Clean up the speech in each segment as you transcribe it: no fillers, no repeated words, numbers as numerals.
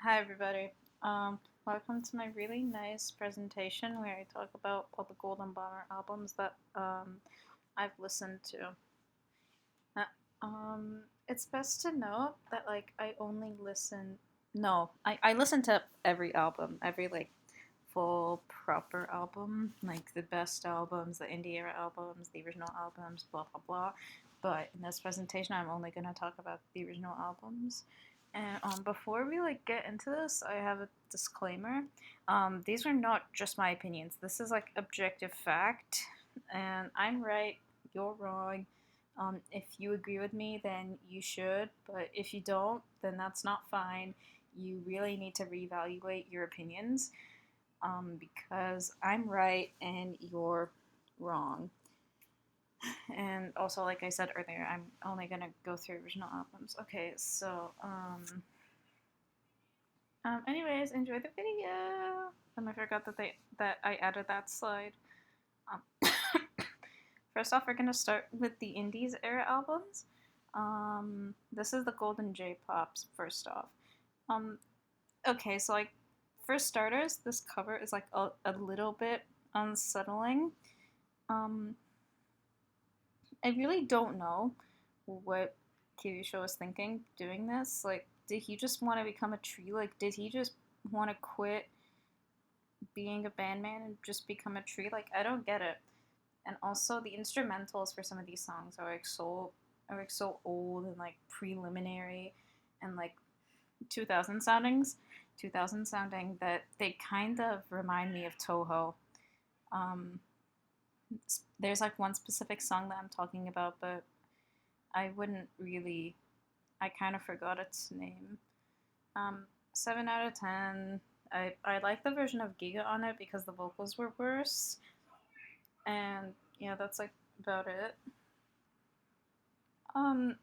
Hi everybody. Welcome to my really nice presentation where I talk about all the Golden Bomber albums that I've listened to. Uh, it's best to note that I only listen. No, I listen to every album, every full proper album, like the best albums, the indie era albums, the original albums, blah blah blah. But in this presentation, I'm only gonna talk about the original albums. And before we get into this, I have a disclaimer. These are not just my opinions. This is objective fact, and I'm right, you're wrong. If you agree with me, then you should. But if you don't, then that's not fine. You really need to reevaluate your opinions, because I'm right and you're wrong. And also, like I said earlier, I'm only gonna go through original albums. Okay, so anyways, enjoy the video. I forgot that I added that slide. Um, First off, we're gonna start with the Indies era albums. This is the Golden J Pops. First off, um, okay, so for starters, this cover is a little bit unsettling. Um, I really don't know what Kirishos was thinking doing this. Did he just want to become a tree? Did he just want to quit being a bandman and just become a tree? I don't get it. And also, the instrumentals for some of these songs are so old and preliminary and 2000 soundings, 2000 sounding that they kind of remind me of Toho. Um, there's one specific song that I'm talking about, but I wouldn't really. I kind of forgot its name. 7 out of 10. I like the version of Giga on it because the vocals were worse, and yeah, that's about it. Um,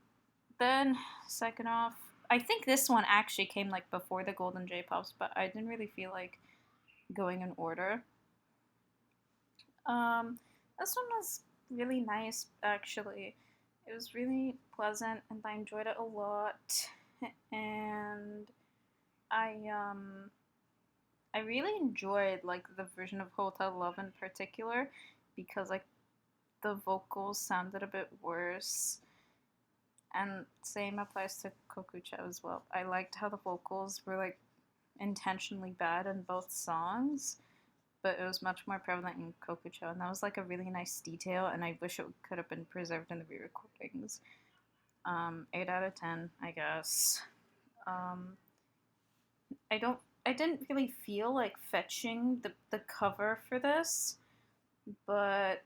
then second off, I think this one actually came before the Golden J Pops, but I didn't really feel like going in order. Um, this one was really nice actually. It was really pleasant and I enjoyed it a lot. And I I really enjoyed the version of Hotel Love in particular because the vocals sounded a bit worse. And same applies to Kokucha as well. I liked how the vocals were intentionally bad in both songs, but it was much more prevalent in Kokucha, and that was a really nice detail, and I wish it could have been preserved in the re-recordings. 8 out of 10, I guess. Um, I didn't really feel like fetching the cover for this, but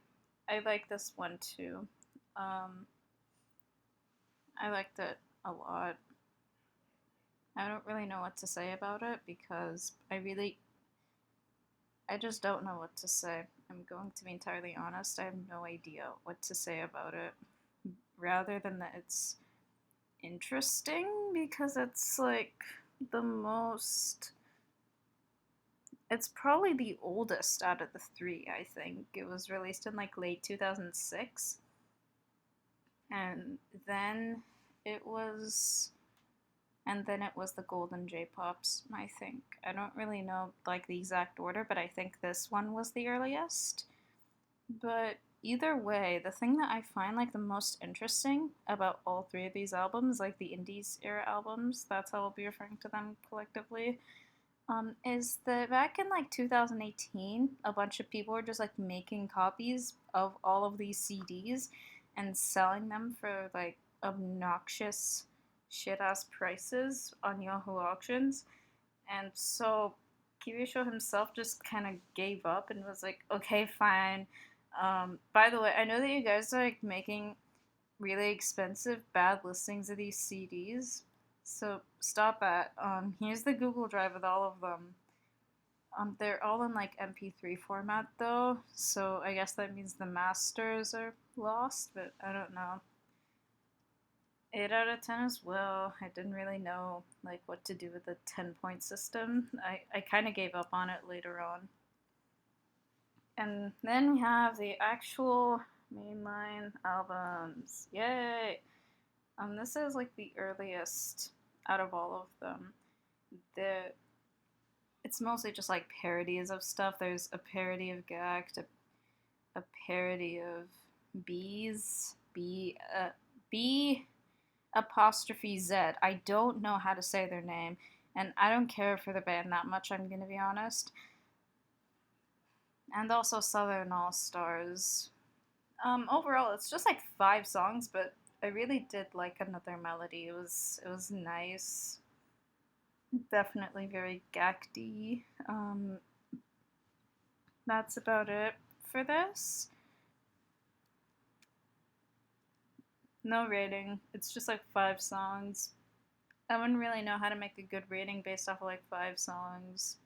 I like this one too. Um, I liked it a lot. I don't really know what to say about it because I just don't know what to say. I'm going to be entirely honest. I have no idea what to say about it. Rather than that, it's interesting because it's the most. It's probably the oldest out of the three, I think. It was released in late 2006. And then it was the Golden J Pops, I think. I don't really know the exact order, but I think this one was the earliest. But either way, the thing that I find the most interesting about all three of these albums, the Indies era albums, that's how I'll be referring to them collectively, is that back in 2018, a bunch of people were just making copies of all of these CDs and selling them for obnoxious shit ass prices on Yahoo auctions. And so Kirisho himself just kind of gave up and was like, okay, fine. By the way, I know that you guys are making really expensive bad listings of these CDs. So stop that. Here's the Google Drive with all of them. They're all in MP3 format though, so I guess that means the masters are lost, but I don't know. 8 out of 10 as well. I didn't really know what to do with the 10-point system. I kind of gave up on it later on. And then we have the actual mainline albums. Yay! This is the earliest out of all of them. it's mostly just like parodies of stuff. There's a parody of Gact, a parody of bees, B apostrophe Z. I don't know how to say their name, and I don't care for the band that much, I'm gonna be honest. And also Southern All Stars. Overall, it's just like 5 songs, but I really did like Another Melody. It was nice. Definitely very gacty. That's about it for this. No rating. It's just like 5 songs. I wouldn't really know how to make a good rating based off of like 5 songs.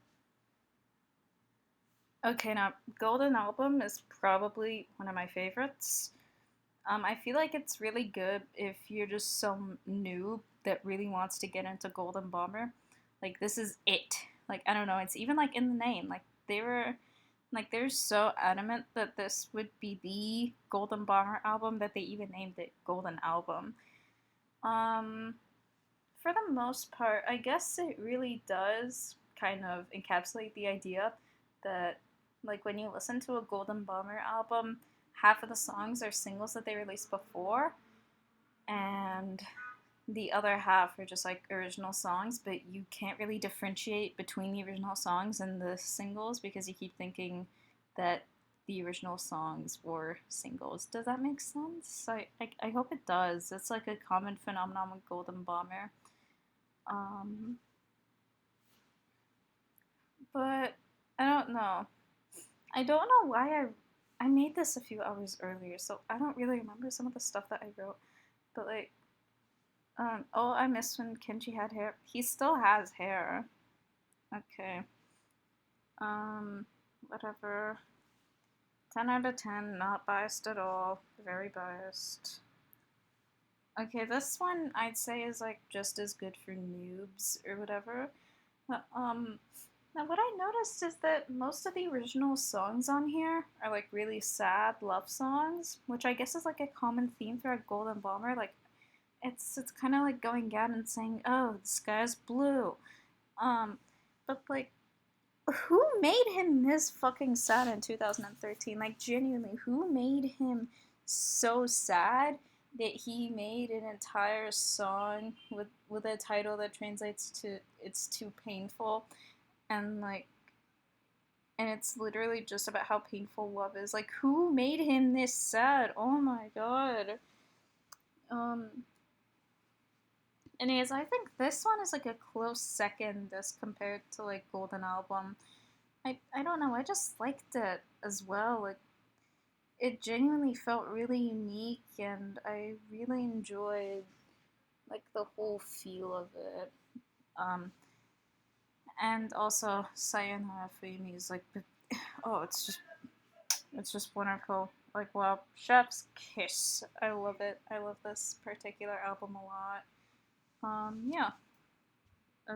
Okay, now Golden Album is probably one of my favorites. I feel like it's really good if you're just some noob that really wants to get into Golden Bomber. Like this is it. Like I don't know, it's even like in the name. They're so adamant that this would be the Golden Bomber album that they even named it Golden Album. Um for the most part, I guess it really does kind of encapsulate the idea that, like, when you listen to a Golden Bomber album, half of the songs are singles that they released before, and the other half are just like original songs, but you can't really differentiate between the original songs and the singles because you keep thinking that the original songs were singles. Does that make sense? I hope it does. It's like a common phenomenon with Golden Bomber. Um, but I don't know. I don't know why I made this a few hours earlier, so I don't really remember some of the stuff that I wrote. But like, oh, I missed when Kenji had hair. He still has hair. Okay. Um, Whatever. 10 out of 10. Not biased at all. Very biased. Okay, this one I'd say is like just as good for noobs or whatever. Now what I noticed is that most of the original songs on here are like really sad love songs, which I guess is like a common theme throughout Golden Bomber. Like it's kind of like going out and saying, "Oh, the sky's blue." But like who made him this fucking sad in 2013? Like genuinely, who made him so sad that he made an entire song with a title that translates to "It's Too Painful," and like and it's literally just about how painful love is. Like who made him this sad? Oh my god. Um Anyways, I think this one is like a close second as compared to like Golden Album. I don't know, I just liked it as well. Like it genuinely felt really unique and I really enjoyed like the whole feel of it. Um and also Sayonara Fumi is like oh it's just wonderful. Like wow, Chef's Kiss. I love it. I love this particular album a lot. Yeah.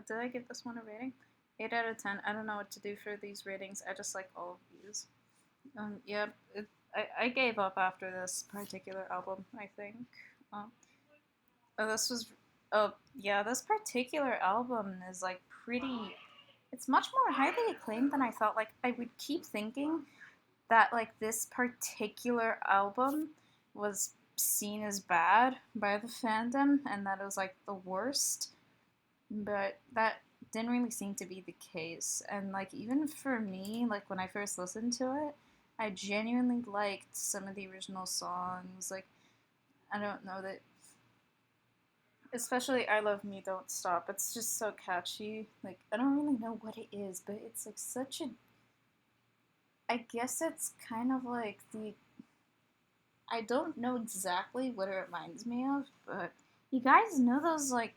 Did I give this one a rating? 8 out of 10. I don't know what to do for these ratings. I just like all of these. Yeah, I gave up after this particular album, I think. This was, yeah, this particular album is like pretty, it's much more highly acclaimed than I thought. Like, I would keep thinking that, like, this particular album was seen as bad by the fandom and that it was, like, the worst. But that didn't really seem to be the case. And, like, even for me, like, when I first listened to it, I genuinely liked some of the original songs. Like, I don't know that. Especially I Love Me, Don't Stop. It's just so catchy. Like, I don't really know what it is, but it's like such a. I guess it's kind of like the. I don't know exactly what it reminds me of, but you guys know those like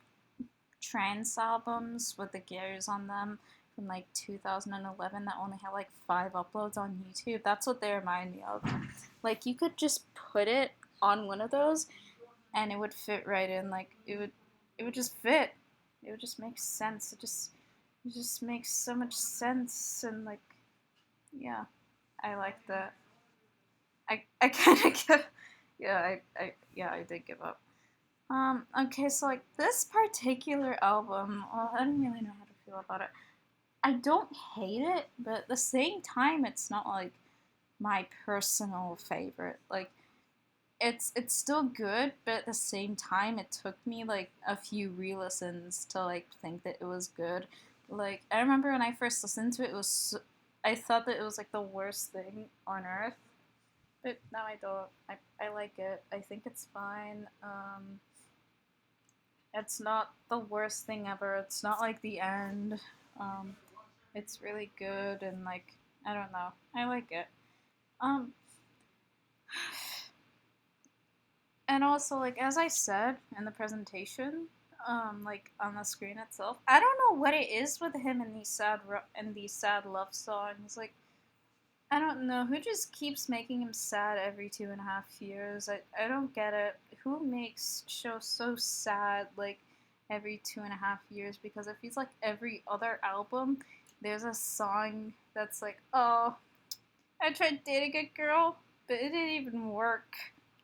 trance albums with the gears on them from like 2011 that only had like 5 uploads on YouTube? That's what they remind me of. Like you could just put it on one of those and it would fit right in. Like it would just fit. It would just make sense. It just makes so much sense and like yeah, I like that. I kind of give I did give up. Okay, so like this particular album, well, I don't really know how to feel about it. I don't hate it, but at the same time, it's not like my personal favorite. Like, it's still good, but at the same time, it took me like a few re-listens to like think that it was good. Like, I remember when I first listened to it, I thought that it was like the worst thing on earth, but now I don't. I like it. I think it's fine. It's not the worst thing ever. It's not like the end. Um, it's really good and like I don't know. I like it. Um, and also like as I said in the presentation, like on the screen itself, I don't know what it is with him in these sad love songs. Like I don't know who just keeps making him sad every 2.5 years. I don't get it. Who makes shows so sad like every 2.5 years? Because it feels like every other album, there's a song that's like, oh, I tried dating a girl, but it didn't even work.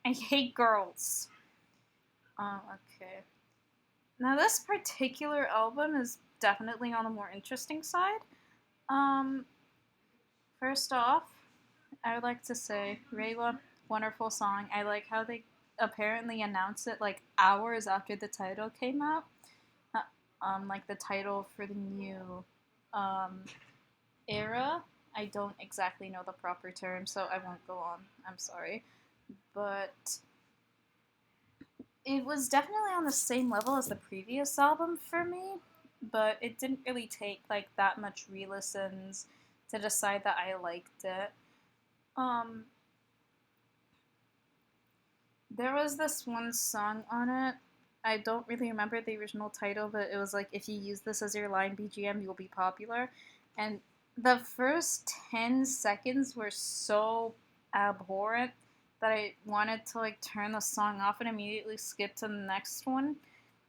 I hate girls. Okay. Now this particular album is definitely on the more interesting side. Um, First off, I would like to say, Reiwa, wonderful song. I like how they apparently announced it like hours after the title came out. Like the title for the new um, era. I don't exactly know the proper term, so I won't go on. I'm sorry. But it was definitely on the same level as the previous album for me, but it didn't really take like that much re-listens to decide that I liked it. Um, There was this one song on it. I don't really remember the original title, but it was like, if you use this as your line BGM, you'll be popular. And the first 10 seconds were so abhorrent that I wanted to like turn the song off and immediately skip to the next one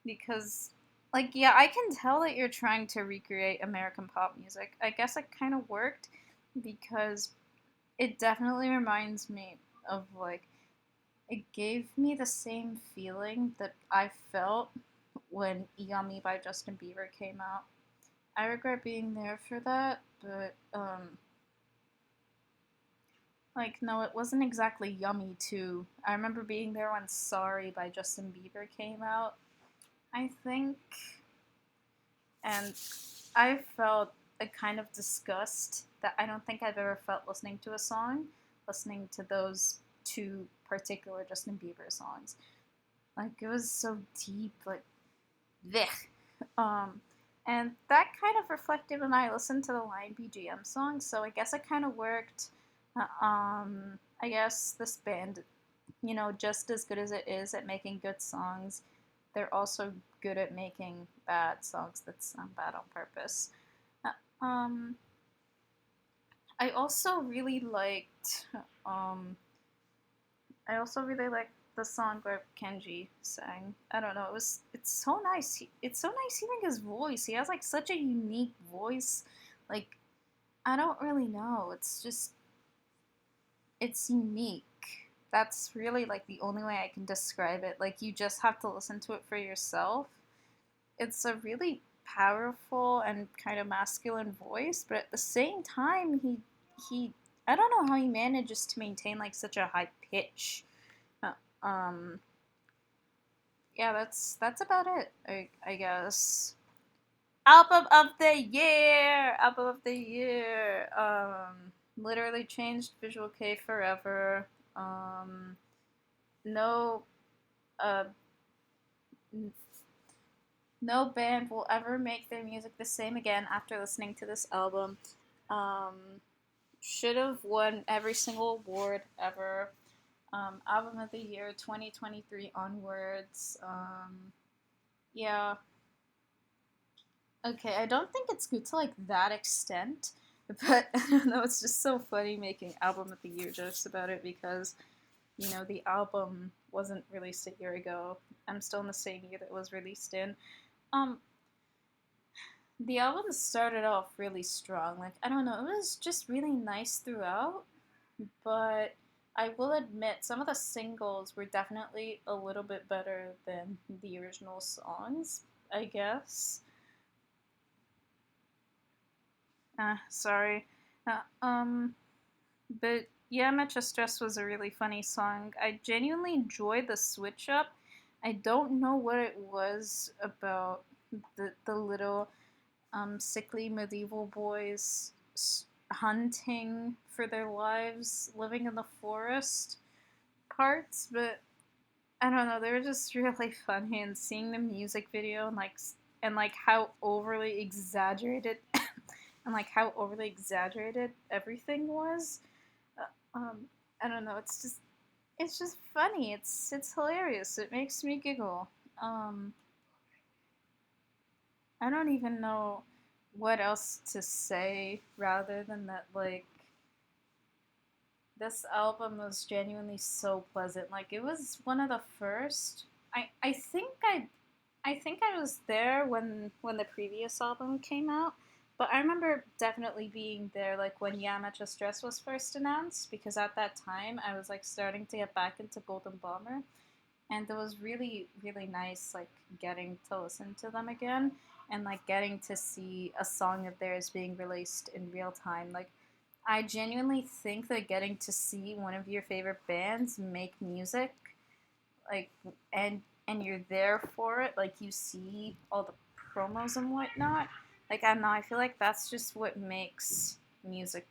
because like yeah, I can tell that you're trying to recreate American pop music. I guess it kind of worked because it definitely reminds me of like it gave me the same feeling that I felt when Yummy by Justin Bieber came out. I regret being there for that, but like no, it wasn't exactly yummy too. I remember being there when Sorry by Justin Bieber came out, I think, and I felt a kind of disgust that I don't think I've ever felt listening to a song, listening to those two particular Justin Bieber songs. Like it was so deep, like blech. And that kind of reflected when I listened to the Line BGM song, so I guess it kind of worked. I guess this band, just as good as it is at making good songs, they're also good at making bad songs that sound bad on purpose. Um, I also really liked, the song where Kenji sang. I don't know. It's so nice. It's so nice hearing his voice. He has like such a unique voice. Like I don't really know. It's unique. That's really like the only way I can describe it. Like you just have to listen to it for yourself. It's a really powerful and kind of masculine voice, but at the same time he I don't know how he manages to maintain like such a high pitch. Um yeah, that's about it. I guess. Album of the year. Album of the year. Literally changed Visual K forever. No uh no band will ever make their music the same again after listening to this album. Um should have won every single award ever. Album of the year 2023 onwards. Yeah. Okay, I don't think it's good to like that extent, but I don't know, it's just so funny making album of the year jokes about it because, the album wasn't released a year ago. I'm still in the same year that it was released in. Um, the album started off really strong. Like, I don't know, it was just really nice throughout, but I will admit some of the singles were definitely a little bit better than the original songs, I guess. Sorry. Uh, um, but yeah, Metro Stress was a really funny song. I genuinely enjoyed the switch up. I don't know what it was about the little sickly medieval boys hunting for their lives, living in the forest parts, but I don't know, they were just really funny, and seeing the music video and like how overly exaggerated and like how overly exaggerated everything was. Um, I don't know. It's just funny. It's hilarious. It makes me giggle. Um, I don't even know what else to say rather than that. Like this album was genuinely so pleasant. Like it was one of the first. I think I was there when the previous album came out, but I remember definitely being there like when Yamacha Stress was first announced because at that time I was like starting to get back into Golden Bomber, and it was really nice like getting to listen to them again and like getting to see a song of theirs being released in real time. Like I genuinely think that getting to see one of your favorite bands make music like and you're there for it, like you see all the promos and whatnot. Like I don't know, I feel like that's just what makes music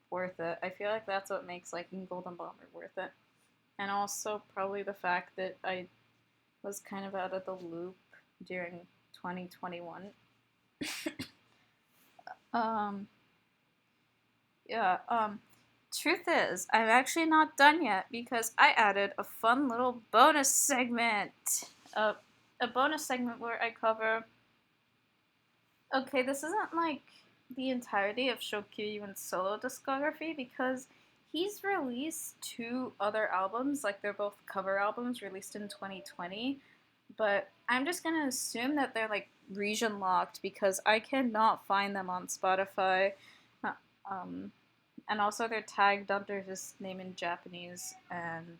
worth it. I feel like that's what makes like Golden Bomber worth it. And also probably the fact that I was kind of out of the loop during 2021. um yeah, truth is, I'm actually not done yet because I added a fun little bonus segment. Uh, a bonus segment where I cover. Okay, this isn't like the entirety of Shokyu's solo discography because he's released two other albums, like they're both cover albums released in 2020. But I'm just gonna assume that they're like region locked because I cannot find them on Spotify. Uh, Um, and also they're tagged under his name in Japanese, and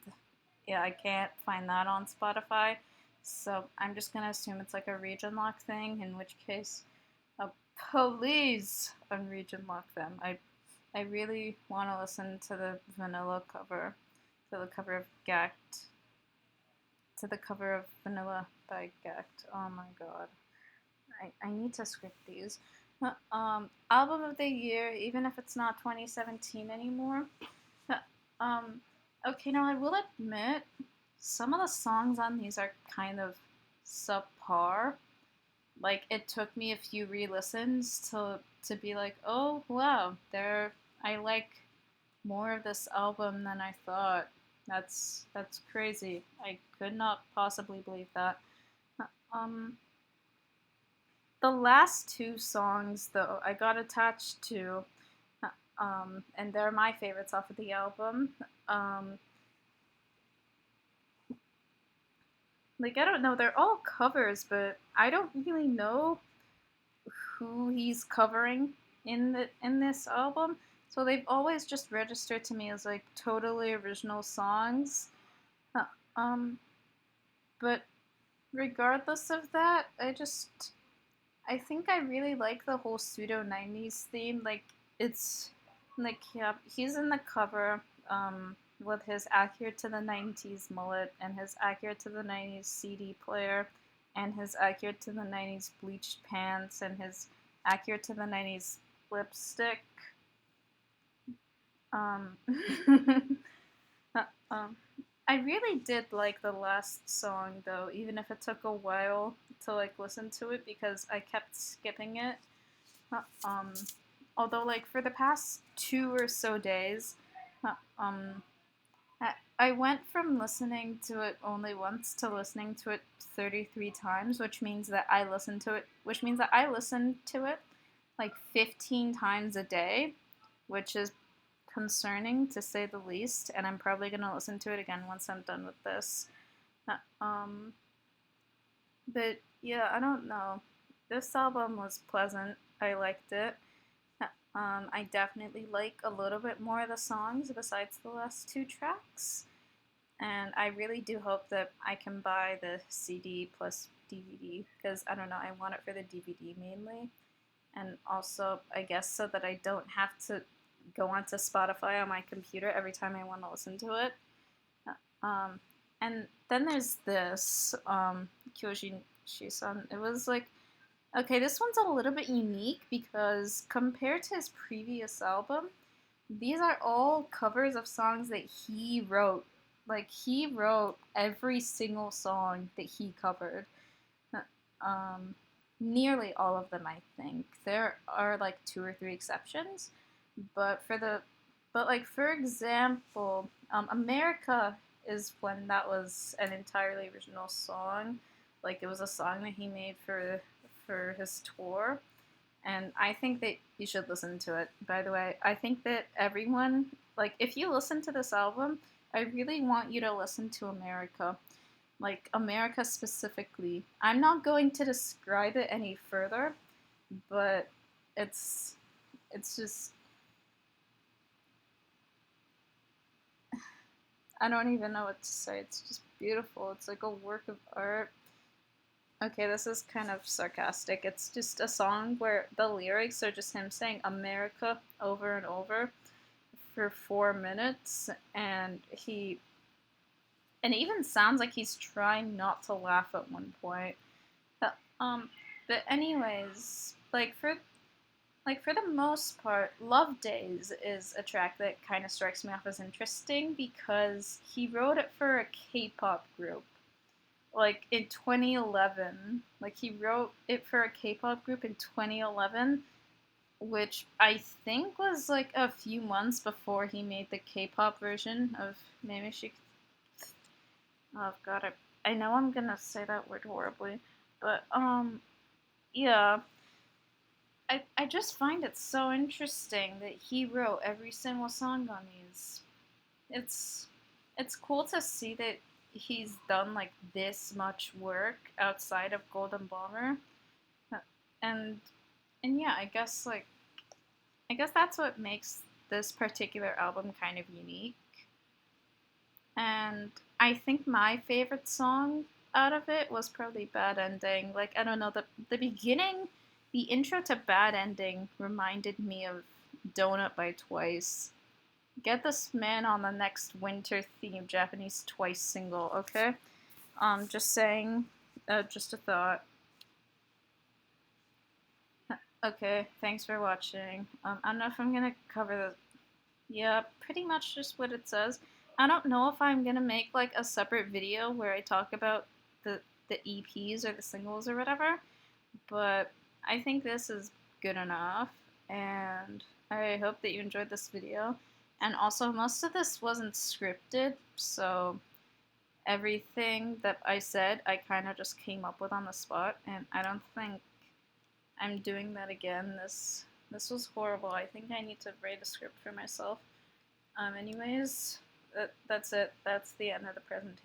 yeah, I can't find that on Spotify. So I'm just gonna assume it's like a region lock thing. In which case, please unregion lock them. I really want to listen to the vanilla cover, to the cover of Gact, to the cover of Vanilla by Gact. Oh my god. I need to script these. Album of the year, even if it's not 2017 anymore. Um, okay, now I will admit, some of the songs on these are kind of subpar. Like it took me a few re-listens to be like, oh wow, there I like more of this album than I thought. That's crazy. I could not possibly believe that. Um, the last two songs though I got attached to, and they're my favorites off of the album. Um, like I don't know, they're all covers, but I don't really know who he's covering in this album. So they've always just registered to me as like totally original songs. Uh, Um, but regardless of that, I think I really like the whole pseudo 90s theme. Like it's like yeah, he's in the cover with his accurate to the 90s mullet and his accurate to the 90s CD player and his accurate to the 90s bleached pants and his accurate to the 90s lipstick. Um, uh, um, I really did like the last song though, even if it took a while to like listen to it because I kept skipping it. Uh, Um, although like for the past 2 or so days, uh, um, I went from listening to it only once to listening to it 33 times, which means that I listen to it like 15 times a day, which is concerning to say the least, and I'm probably going to listen to it again once I'm done with this. Uh, Um, but yeah, I don't know. This album was pleasant. I liked it. I definitely like a little bit more of the songs besides the last two tracks. And I really do hope that I can buy the CD plus DVD because I don't know, I want it for the DVD mainly. and also I guess so that I don't have to go onto Spotify on my computer every time I want to listen to it. Um, and then there's this Kyoshi-san. It was like, okay, this one's a little bit unique because compared to his previous album, these are all covers of songs that he wrote. Like he wrote every single song that he covered. Um, Nearly all of them, I think. There are like two or three exceptions, but like for example, America is when that was an entirely original song. Like it was a song that he made for his tour, and I think that you should listen to it. By the way, I think that everyone, like if you listen to this album, I really want you to listen to America, like America specifically. I'm not going to describe it any further, but it's it's just, I don't even know what to say. It's just beautiful. It's like a work of art. Okay, this is kind of sarcastic. It's just a song where the lyrics are just him saying America over and over for 4 minutes, and it even sounds like he's trying not to laugh at one point. But, but anyways, like for the most part, Love Days is a track that kind of strikes me off as interesting because he wrote it for a K-pop group. Like in 2011, like he wrote it for a K-pop group in 2011, which I think was like a few months before he made the K-pop version of Memeshi. Oh god, I know I'm gonna say that word horribly, but yeah, I just find it so interesting that he wrote every single song on these. It's it's cool to see that he's done like this much work outside of Golden Bomber, and yeah, I guess that's what makes this particular album kind of unique. And I think my favorite song out of it was probably Bad Ending. Like I don't know, the beginning, the intro to Bad Ending reminded me of Donut by Twice. Get this man on the next winter themed Japanese Twice single, okay? Just saying, just a thought. Okay, thanks for watching. I don't know if I'm gonna cover the. Yeah, pretty much just what it says. I don't know if I'm gonna make like a separate video where I talk about the EPs or the singles or whatever, but I think this is good enough, and I hope that you enjoyed this video. And also, most of this wasn't scripted, so everything that I said, I kind of just came up with on the spot, and I don't think I'm doing that again. This was horrible. I think I need to write a script for myself. Anyways, that's it. That's the end of the presentation.